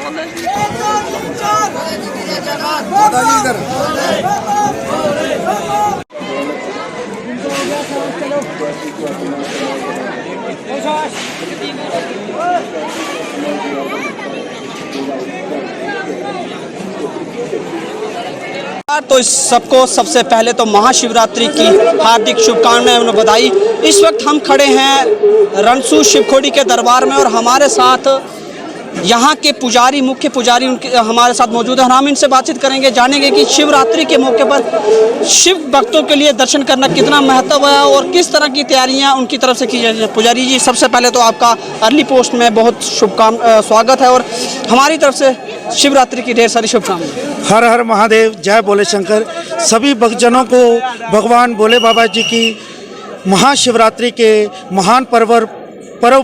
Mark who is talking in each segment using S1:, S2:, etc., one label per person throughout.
S1: तो इस सबको सबसे पहले तो महाशिवरात्रि की हार्दिक शुभकामनाएं एवं बधाई। इस वक्त हम खड़े हैं रणसू शिवखोड़ी के दरबार में और हमारे साथ यहाँ के पुजारी, मुख्य पुजारी उनके हमारे साथ मौजूद है और हम इनसे बातचीत करेंगे, जानेंगे कि शिवरात्रि के मौके पर शिव भक्तों के लिए दर्शन करना कितना महत्व है और किस तरह की तैयारियाँ उनकी तरफ से की जाती हैं। पुजारी जी, सबसे पहले तो आपका अर्ली पोस्ट में बहुत स्वागत है और हमारी तरफ से शिवरात्रि की ढेर सारी शुभकामनाएं।
S2: हर हर महादेव, जय बोले शंकर। सभी भक्तजनों को भगवान भोले बाबा जी की महाशिवरात्रि के महान पर्व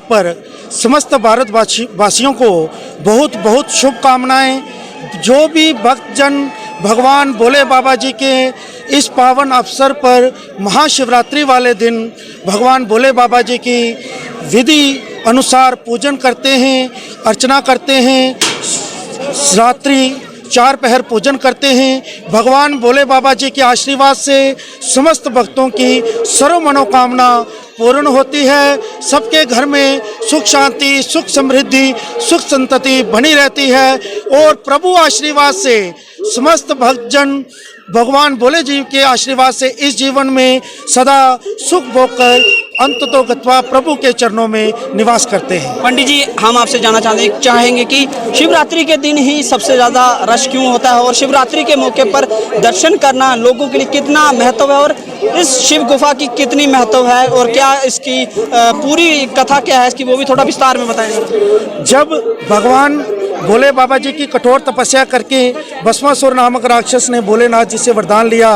S2: पर समस्त भारतवासियों को बहुत बहुत शुभकामनाएं। जो भी भक्तजन भगवान भोले बाबा जी के इस पावन अवसर पर महाशिवरात्रि वाले दिन भगवान भोले बाबा जी की विधि अनुसार पूजन करते हैं, अर्चना करते हैं, रात्रि 4 पहर पूजन करते हैं। भगवान भोले बाबा जी के आशीर्वाद से समस्त भक्तों की सर्व मनोकामना पूर्ण होती है। सबके घर में सुख शांति, सुख समृद्धि, सुख संतति बनी रहती है और प्रभु आशीर्वाद से समस्त भक्तजन भगवान भोले जी के आशीर्वाद से इस जीवन में सदा सुख भोगकर अंततो गत्वा प्रभु के चरणों में निवास करते हैं।
S1: पंडित जी, हम आपसे जानना चाहेंगे कि शिवरात्रि के दिन ही सबसे ज़्यादा रश क्यों होता है और शिवरात्रि के मौके पर दर्शन करना लोगों के लिए कितना महत्व है और इस शिव गुफा की कितनी महत्व है और क्या इसकी पूरी कथा क्या है, इसकी वो भी थोड़ा विस्तार में बताएंगे।
S2: जब भगवान भोले बाबा जी की कठोर तपस्या करके भस्मासुर नामक राक्षस ने भोलेनाथ जी से वरदान लिया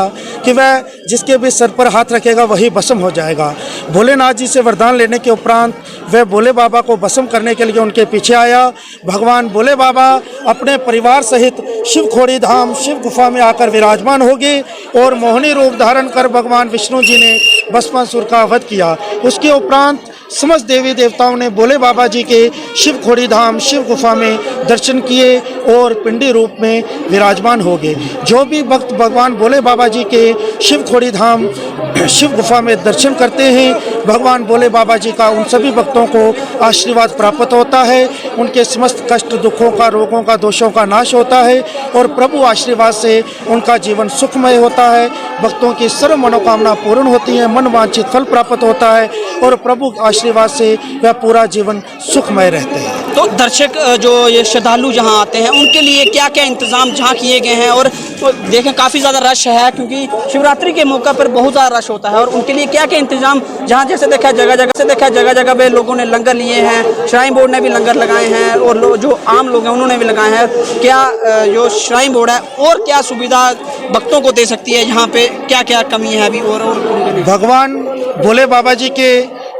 S2: कि वह जिसके भी सर पर हाथ रखेगा वही भस्म हो जाएगा। भोलेनाथ जी से वरदान लेने के उपरांत वह भोले बाबा को भस्म करने के लिए उनके पीछे आया। भगवान भोले बाबा अपने परिवार सहित शिवखोड़ी धाम शिव गुफा में आकर विराजमान हो गए और मोहिनी रूप धारण कर भगवान विष्णु जी ने भस्मासुर का वध किया। उसके उपरांत समस्त देवी देवताओं ने भोले बाबा जी के शिवखोड़ी धाम शिव गुफा में दर्शन किए और पिंडी रूप में विराजमान हो गए। जो भी भक्त भगवान भोले बाबा जी के शिवखोड़ी धाम शिव गुफा में दर्शन करते हैं, भगवान भोले बाबा जी का उन सभी भक्तों को आशीर्वाद प्राप्त होता है। उनके समस्त कष्ट, दुखों का, रोगों का, दोषों का नाश होता है और प्रभु आशीर्वाद से उनका जीवन सुखमय होता है। भक्तों की सर्व मनोकामना पूर्ण होती है, मन वांछित फल प्राप्त होता है और प्रभु आशीर्वाद से वह पूरा जीवन सुखमय रहते हैं।
S1: तो दर्शक जो ये श्रद्धालु जहाँ आते हैं उनके लिए क्या क्या इंतजाम जहाँ किए गए हैं और तो देखें काफ़ी ज़्यादा रश है क्योंकि शिवरात्रि के मौके पर बहुत ज़्यादा रश होता है और उनके लिए क्या क्या इंतजाम जहाँ जैसे देखा जगह जगह पे लोगों ने लंगर लिए हैं, श्राइन बोर्ड ने भी लंगर लगाए हैं और जो आम लोग हैं उन्होंने भी लगाए हैं। क्या जो श्राइन बोर्ड है और क्या सुविधा भक्तों को दे सकती है, यहाँ पे क्या क्या कमी है अभी और
S2: भगवान भोले बाबा जी के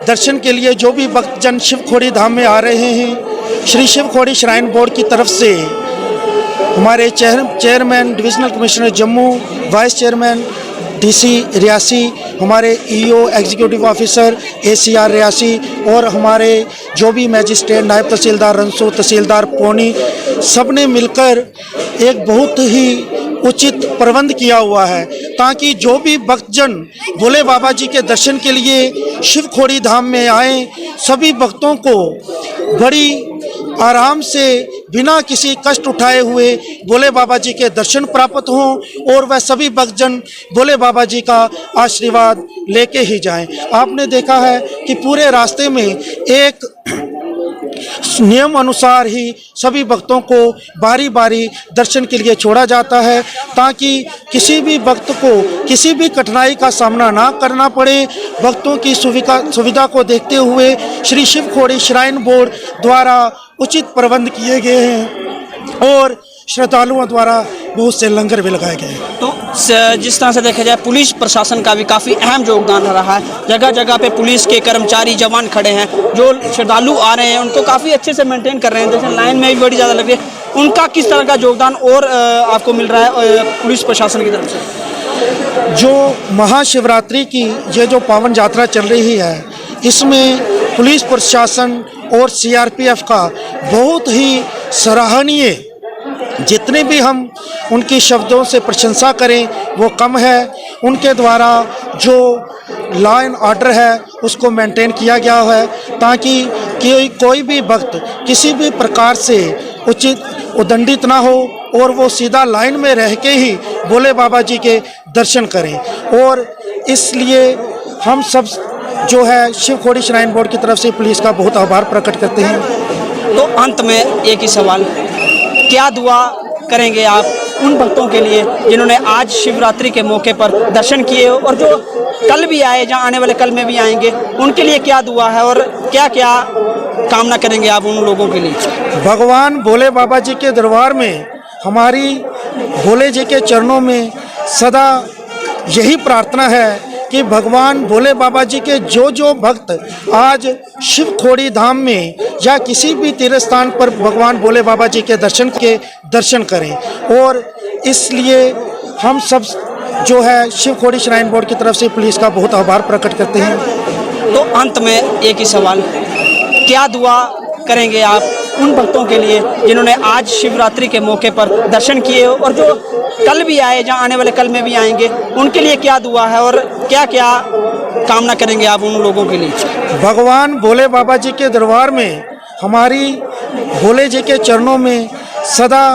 S2: दर्शन के लिए जो भी भक्तजन शिवखोड़ी धाम में आ रहे हैं, श्री शिवखोड़ी श्राइन बोर्ड की तरफ से हमारे chairman divisional commissioner Jammu, vice chairman DC Reasi, हमारे EO executive officer ACR Reasi और हमारे जो भी मैजिस्ट्रेट, नायब तहसीलदार रनसू, तहसीलदार पौनी, सब ने मिलकर एक बहुत ही उचित प्रबंध किया हुआ है ताकि जो भी भक्तजन भोले बाबा जी के दर्शन के लिए शिवखोड़ी धाम में आए, सभी भक्तों को बड़ी आराम से बिना किसी कष्ट उठाए हुए भोले बाबा जी के दर्शन प्राप्त हों और वह सभी भक्तजन भोले बाबा जी का आशीर्वाद लेके ही जाएं। आपने देखा है कि पूरे रास्ते में एक नियम अनुसार ही सभी भक्तों को बारी बारी दर्शन के लिए छोड़ा जाता है ताकि किसी भी भक्त को किसी भी कठिनाई का सामना ना करना पड़े। भक्तों की सुविधा को देखते हुए श्री शिवखोड़ी श्राइन बोर्ड द्वारा उचित प्रबंध किए गए हैं और श्रद्धालुओं द्वारा बहुत से लंगर भी लगाए गए हैं।
S1: तो जिस तरह से देखा जाए पुलिस प्रशासन का भी काफ़ी अहम योगदान रहा है। जगह जगह पे पुलिस के कर्मचारी जवान खड़े हैं, जो श्रद्धालु आ रहे हैं उनको काफ़ी अच्छे से मेंटेन कर रहे हैं। जैसे लाइन में भी बड़ी ज़्यादा लग रही है, उनका किस तरह का योगदान और आपको मिल रहा है पुलिस प्रशासन की तरफ से?
S2: जो महाशिवरात्रि की ये जो पावन यात्रा चल रही है, इसमें पुलिस प्रशासन और सीआरपीएफ का बहुत ही सराहनीय, जितने भी हम उनकी शब्दों से प्रशंसा करें वो कम है। उनके द्वारा जो लॉ एंड ऑर्डर है उसको मेंटेन किया गया है, ताकि कोई भी भक्त किसी भी प्रकार से उदंडित ना हो और वो सीधा लाइन में रह के ही भोले बाबा जी के दर्शन करें। और इसलिए हम सब जो है शिव खोड़ी श्राइन बोर्ड की तरफ से पुलिस का बहुत आभार प्रकट करते हैं।
S1: तो अंत में एक ही सवाल, क्या दुआ करेंगे आप उन भक्तों के लिए जिन्होंने आज शिवरात्रि के मौके पर दर्शन किए और जो कल भी आए, जहां आने वाले कल में भी आएंगे, उनके लिए क्या दुआ है और क्या क्या कामना करेंगे आप उन लोगों के लिए?
S2: भगवान भोले बाबा जी के दरबार में हमारी भोले जी के चरणों में सदा यही प्रार्थना है कि भगवान भोले बाबा जी के जो भक्त आज शिव खोड़ी धाम में या किसी भी तीर्थ स्थान पर भगवान भोले बाबा जी के दर्शन करें। और इसलिए हम सब जो है शिव खोड़ी श्राइन बोर्ड की तरफ से पुलिस का बहुत आभार प्रकट करते हैं।
S1: तो अंत में एक ही सवाल, क्या दुआ करेंगे आप उन भक्तों के लिए जिन्होंने आज शिवरात्रि के मौके पर दर्शन किए और जो कल भी आए, जहां आने वाले कल में भी आएंगे, उनके लिए क्या दुआ है और क्या क्या कामना करेंगे आप उन लोगों के लिए?
S2: भगवान भोले बाबा जी के दरबार में हमारी भोले जी के चरणों में सदा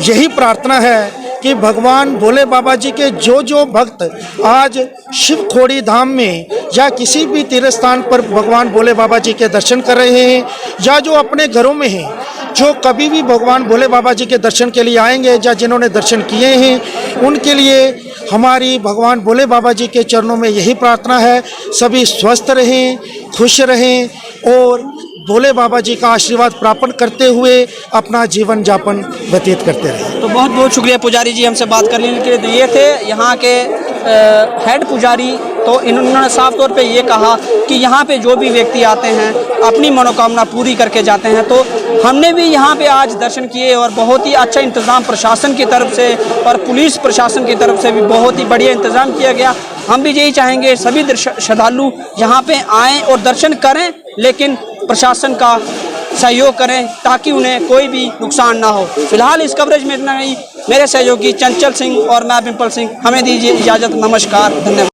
S2: यही प्रार्थना है कि भगवान भोले बाबा जी के जो भक्त आज शिव खोड़ी धाम में या किसी भी तीर्थ स्थान पर भगवान भोले बाबा जी के दर्शन कर रहे हैं या जो अपने घरों में हैं, जो कभी भी भगवान भोले बाबा जी के दर्शन के लिए आएंगे या जिन्होंने दर्शन किए हैं, उनके लिए हमारी भगवान भोले बाबा जी के चरणों में यही प्रार्थना है, सभी स्वस्थ रहें, खुश रहें और भोले बाबा जी का आशीर्वाद प्राप्त करते हुए अपना जीवन यापन व्यतीत करते रहे।
S1: तो बहुत बहुत शुक्रिया पुजारी जी हमसे बात करने के लिए। तो ये थे यहाँ के हेड पुजारी। तो इन्होंने साफ तौर पे ये कहा कि यहाँ पे जो भी व्यक्ति आते हैं अपनी मनोकामना पूरी करके जाते हैं। तो हमने भी यहाँ पे आज दर्शन किए और बहुत ही अच्छा इंतज़ाम प्रशासन की तरफ से और पुलिस प्रशासन की तरफ से भी बहुत ही बढ़िया इंतज़ाम किया गया। हम भी यही चाहेंगे सभी श्रद्धालु यहाँ पे आएँ और दर्शन करें, लेकिन प्रशासन का सहयोग करें ताकि उन्हें कोई भी नुकसान ना हो। फिलहाल इस कवरेज में इतना ही। मेरे सहयोगी चंचल सिंह और मैं पिंपल सिंह, हमें दीजिए इजाज़त। नमस्कार, धन्यवाद।